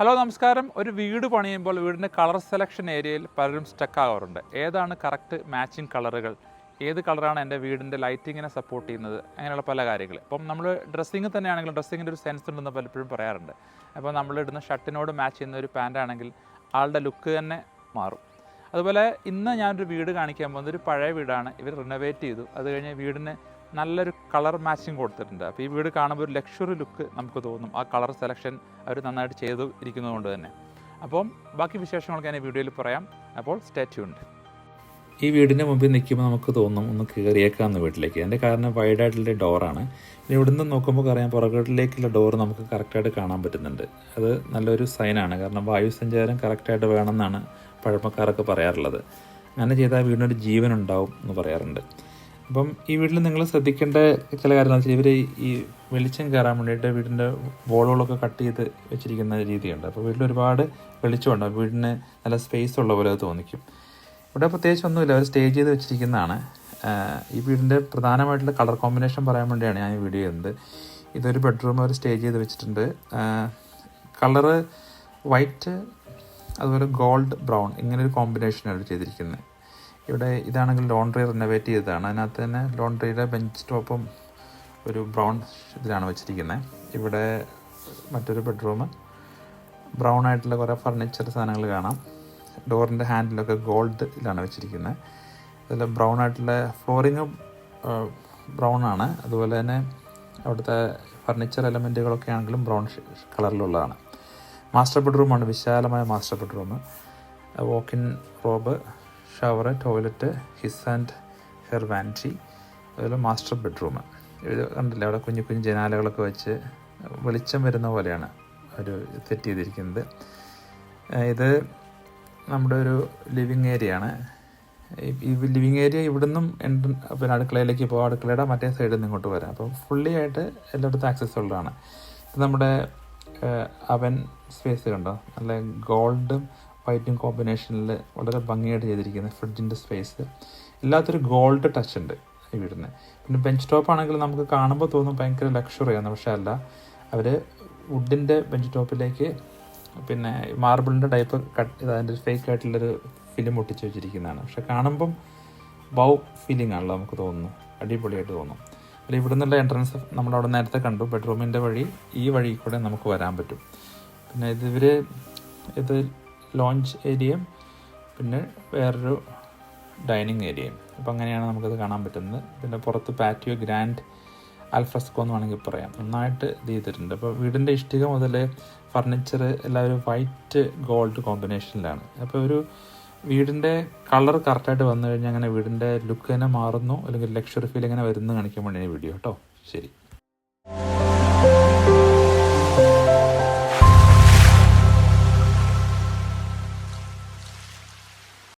Hello നമസ്കാരം. ഒരു വീട് പണിയുമ്പോൾ വീടിൻ്റെ കളർ സെലക്ഷൻ ഏരിയയിൽ പലരും സ്റ്റക്ക് ആകാറുണ്ട്. ഏതാണ് കറക്റ്റ് മാച്ചിങ് കളറുകൾ, ഏത് കളറാണ് എൻ്റെ വീടിൻ്റെ ലൈറ്റിങ്ങിനെ സപ്പോർട്ട് ചെയ്യുന്നത്, അങ്ങനെയുള്ള പല കാര്യങ്ങൾ. ഇപ്പം നമ്മൾ ഡ്രസ്സിങ് തന്നെയാണെങ്കിലും ഡ്രസ്സിങ്ങിൻ്റെ ഒരു സെൻസ് ഉണ്ടെന്ന് പലപ്പോഴും പറയാറുണ്ട്. അപ്പോൾ നമ്മളിടുന്ന ഷർട്ടിനോട് മാച്ച് ചെയ്യുന്ന ഒരു പാൻറ്റാണെങ്കിൽ ആളുടെ ലുക്ക് തന്നെ മാറും. അതുപോലെ ഇന്ന് ഞാനൊരു വീട് കാണിക്കാൻ പോകുന്നത് ഒരു പഴയ വീടാണ്. ഇവർ റിനോവേറ്റ് ചെയ്തു. അത് കഴിഞ്ഞ് വീടിന് നല്ലൊരു കളർ മാച്ചിങ് കൊടുത്തിട്ടുണ്ട്. അപ്പോൾ ഈ വീട് കാണുമ്പോൾ ഒരു ലക്ഷറി ലുക്ക് നമുക്ക് തോന്നും. ആ കളർ സെലക്ഷൻ അവർ നന്നായിട്ട് ചെയ്തു ഇരിക്കുന്നതുകൊണ്ട് തന്നെ. അപ്പം ബാക്കി വിശേഷങ്ങളൊക്കെ ഞാൻ ഈ വീഡിയോയിൽ പറയാം. അപ്പോൾ സ്റ്റേ ട്യൂൺഡ്. ഈ വീടിൻ്റെ മുമ്പിൽ നിൽക്കുമ്പോൾ നമുക്ക് തോന്നും ഒന്ന് കയറിയേക്കാമെന്ന് വീട്ടിലേക്ക്. അതിൻ്റെ കാരണം വൈഡായിട്ടുള്ള ഡോറാണ്. ഇവിടെ നിന്ന് നോക്കുമ്പോൾ അറിയാം പുറകോട്ടിലേക്കുള്ള ഡോർ നമുക്ക് കറക്റ്റായിട്ട് കാണാൻ പറ്റുന്നുണ്ട്. അത് നല്ലൊരു സൈനാണ്. കാരണം വായുസഞ്ചാരം കറക്റ്റായിട്ട് വേണമെന്നാണ് പഴമക്കാരൊക്കെ പറയാറുള്ളത്. അങ്ങനെ ചെയ്താൽ വീടിനൊരു ജീവൻ ഉണ്ടാവും എന്ന് പറയാറുണ്ട്. അപ്പം ഈ വീട്ടിൽ നിങ്ങൾ ശ്രദ്ധിക്കേണ്ട ചില കാര്യങ്ങൾ വെച്ചാൽ ഇവർ ഈ വെളിച്ചം കയറാൻ വേണ്ടിയിട്ട് വീടിൻ്റെ വോളുകളൊക്കെ കട്ട് ചെയ്ത് വെച്ചിരിക്കുന്ന രീതിയുണ്ട്. അപ്പോൾ വീട്ടിൽ ഒരുപാട് വെളിച്ചമുണ്ടാകും. വീടിന് നല്ല സ്പേസ് ഉള്ള പോലെ തോന്നിക്കും. ഇവിടെ പ്രത്യേകിച്ച് ഒന്നുമില്ല, അവർ സ്റ്റേജ് ചെയ്ത് വെച്ചിരിക്കുന്നതാണ്. ഈ വീടിൻ്റെ പ്രധാനമായിട്ടുള്ള കളർ കോമ്പിനേഷൻ പറയാൻ വേണ്ടിയാണ് ഞാൻ ഈ വീഡിയോ ചെയ്യുന്നത്. ഇതൊരു ബെഡ്റൂം അവർ സ്റ്റേജ് ചെയ്ത് വെച്ചിട്ടുണ്ട്. കളറ് വൈറ്റ് അതുപോലെ ഗോൾഡ് ബ്രൗൺ ഇങ്ങനൊരു കോമ്പിനേഷനാണ് അവർ ചെയ്തിരിക്കുന്നത്. ഇവിടെ ഇതാണെങ്കിൽ ലോണ്ട്രി റിനോവേറ്റ് ചെയ്തതാണ്. അതിനകത്ത് തന്നെ ലോണ്ട്രിയുടെ ബെഞ്ച് ടോപ്പും ഒരു ബ്രൗൺ ഇതിലാണ് വെച്ചിരിക്കുന്നത്. ഇവിടെ മറ്റൊരു ബെഡ്റൂം ബ്രൗൺ ആയിട്ടുള്ള കുറേ ഫർണിച്ചർ സാധനങ്ങൾ കാണാം. ഡോറിൻ്റെ ഹാൻഡിലൊക്കെ ഗോൾഡിലാണ് വെച്ചിരിക്കുന്നത്. അതിൽ ബ്രൗൺ ആയിട്ടുള്ള ഫ്ലോറിങ് ബ്രൗൺ ആണ്. അതുപോലെ തന്നെ അവിടുത്തെ ഫർണിച്ചർ എലമെൻറ്റുകളൊക്കെ ആണെങ്കിലും ബ്രൗൺ കളറിലുള്ളതാണ്. മാസ്റ്റർ ബെഡ്റൂമാണ്, വിശാലമായ master bedroom. Walk-in Rob, shower, toilet, his and her vanity, അതുപോലെ മാസ്റ്റർ ബെഡ്റൂം. ഇത് കണ്ടില്ല, അവിടെ കുഞ്ഞു കുഞ്ഞു ജനാലകളൊക്കെ വെച്ച് വെളിച്ചം വരുന്ന പോലെയാണ് ഒരു സെറ്റ് ചെയ്തിരിക്കുന്നത്. ഇത് നമ്മുടെ ഒരു ലിവിങ് ഏരിയ ആണ്. ഈ ലിവിങ് ഏരിയ ഇവിടുന്നും പിന്നെ അടുക്കളയിലേക്ക് പോകാം. അടുക്കളയുടെ മറ്റേ സൈഡിൽ നിന്ന് ഇങ്ങോട്ട് വരാം. അപ്പം ഫുള്ളി ആയിട്ട് എല്ലായിടത്തും ആക്സസ് ഉള്ളതാണ്. ഇത് നമ്മുടെ അവൻ സ്പേസ് കണ്ടോ, നല്ല ഗോൾഡും വൈറ്റും കോമ്പിനേഷനിൽ വളരെ ഭംഗിയായിട്ട് ചെയ്തിരിക്കുന്ന ഫ്രിഡ്ജിൻ്റെ സ്പേസ്. എല്ലാത്തൊരു ഗോൾഡ് ടച്ച് ഉണ്ട് ഈ വീടിന്. പിന്നെ ബെഞ്ച് ടോപ്പ് ആണെങ്കിൽ നമുക്ക് കാണുമ്പോൾ തോന്നും ഭയങ്കര ലക്ഷറിയാണ്, പക്ഷേ അല്ല. അവർ വുഡിൻ്റെ ബെഞ്ച് ടോപ്പിലേക്ക് പിന്നെ മാർബിളിൻ്റെ ടൈപ്പ് അതിൻ്റെ ഫേക്ക് ആയിട്ടുള്ളൊരു ഫിലിം ഒട്ടിച്ച് വെച്ചിരിക്കുന്നതാണ്. പക്ഷെ കാണുമ്പം ബൗ ഫീലിംഗ് ആണല്ലോ നമുക്ക് തോന്നുന്നു, അടിപൊളിയായിട്ട് തോന്നും. അല്ല, ഇവിടെ നിന്നുള്ള എൻട്രൻസ് നമ്മളവിടെ നേരത്തെ കണ്ടു. ബെഡ്റൂമിൻ്റെ വഴി ഈ വഴി കൂടെ നമുക്ക് വരാൻ പറ്റും. പിന്നെ ഇത് ലോഞ്ച് ഏരിയയും പിന്നെ വേറൊരു ഡൈനിങ് ഏരിയയും. അപ്പോൾ അങ്ങനെയാണ് നമുക്കത് കാണാൻ പറ്റുന്നത്. പിന്നെ പുറത്ത് പാറ്റിയോ ഗ്രാൻഡ് ആൽഫ്രസ്കോ എന്ന് വേണമെങ്കിൽ പറയാം. നന്നായിട്ട് ഇത് ചെയ്തിട്ടുണ്ട്. അപ്പോൾ വീടിൻ്റെ ഇഷ്ടിക മുതൽ ഫർണിച്ചർ എല്ലാവരും വൈറ്റ് ഗോൾഡ് കോമ്പിനേഷനിലാണ്. അപ്പോൾ ഒരു വീടിൻ്റെ കളർ കറക്റ്റായിട്ട് വന്നു കഴിഞ്ഞാൽ അങ്ങനെ വീടിൻ്റെ ലുക്ക് തന്നെ മാറുന്നു, അല്ലെങ്കിൽ ലക്ഷറി ഫീൽ എങ്ങനെ വരുന്നു കാണിക്കാൻ വേണ്ടിയാണ് വീഡിയോ കേട്ടോ. ശരി.